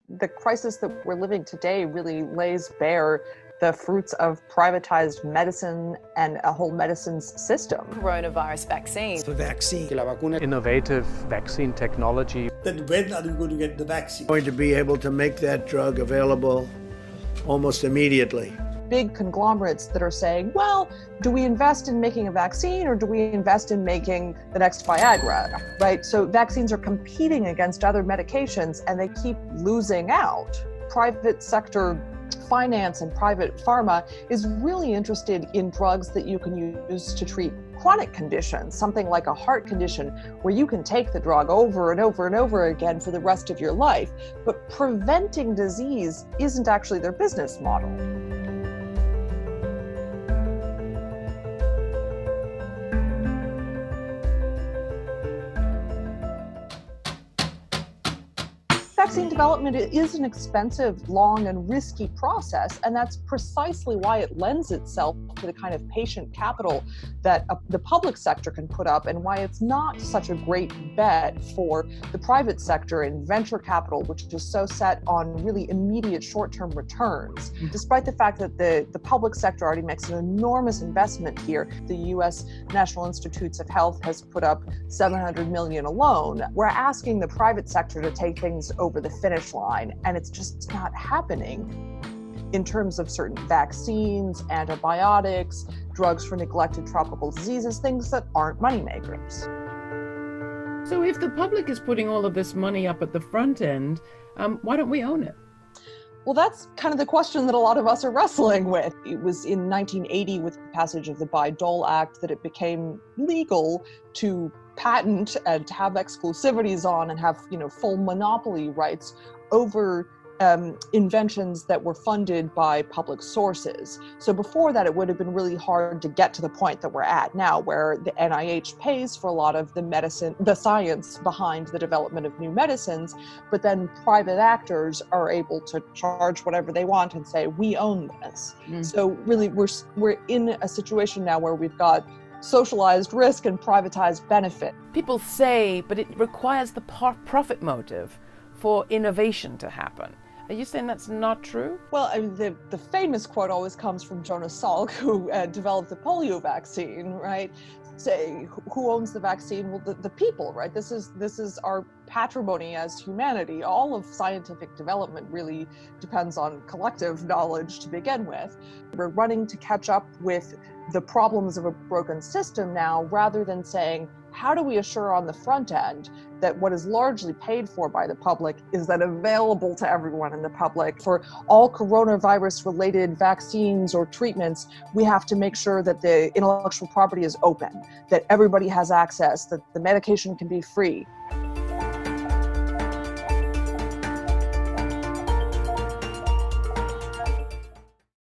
The crisis that we're living today really lays bare the fruits of privatized medicine and a whole medicines system. Coronavirus vaccine. The vaccine. La vacuna. Innovative vaccine technology. Then when are we going to get the vaccine? Going to be able to make that drug available almost immediately. Big conglomerates that are saying, well, do we invest in making a vaccine or do we invest in making the next Viagra, right? So vaccines are competing against other medications and they keep losing out. Private sector finance and private pharma is really interested in drugs that you can use to treat chronic conditions, something like a heart condition where you can take the drug over and over and over again for the rest of your life. But preventing disease isn't actually their business model. Vaccine development is an expensive, long, and risky process, and that's precisely why it lends itself to the kind of patient capital that the public sector can put up, and why it's not such a great bet for the private sector in venture capital, which is so set on really immediate short-term returns. Despite the fact that the public sector already makes an enormous investment here, the U.S. National Institutes of Health has put up $700 million alone. We're asking the private sector to take things over the finish line, and it's just not happening in terms of certain vaccines, antibiotics, drugs for neglected tropical diseases, things that aren't moneymakers. So if the public is putting all of this money up at the front end, why don't we own it? Well, that's kind of the question that a lot of us are wrestling with. It was in 1980 with the passage of the Bayh-Dole Act that it became legal to patent and to have exclusivities on and have, full monopoly rights over inventions that were funded by public sources. So before that, it would have been really hard to get to the point that we're at now, where the NIH pays for a lot of the science behind the development of new medicines, but then private actors are able to charge whatever they want and say, we own this. So really, we're in a situation now where we've got socialized risk and privatized benefit. People say, but it requires the profit motive for innovation to happen. Are you saying that's not true? Well, I mean, the famous quote always comes from Jonas Salk, who developed the polio vaccine, right? Say, who owns the vaccine? Well, the people, right? This is our patrimony as humanity. All of scientific development really depends on collective knowledge to begin with. We're running to catch up with the problems of a broken system now, rather than saying, how do we assure on the front end that what is largely paid for by the public is then available to everyone in the public? For all coronavirus-related vaccines or treatments, we have to make sure that the intellectual property is open, that everybody has access, that the medication can be free.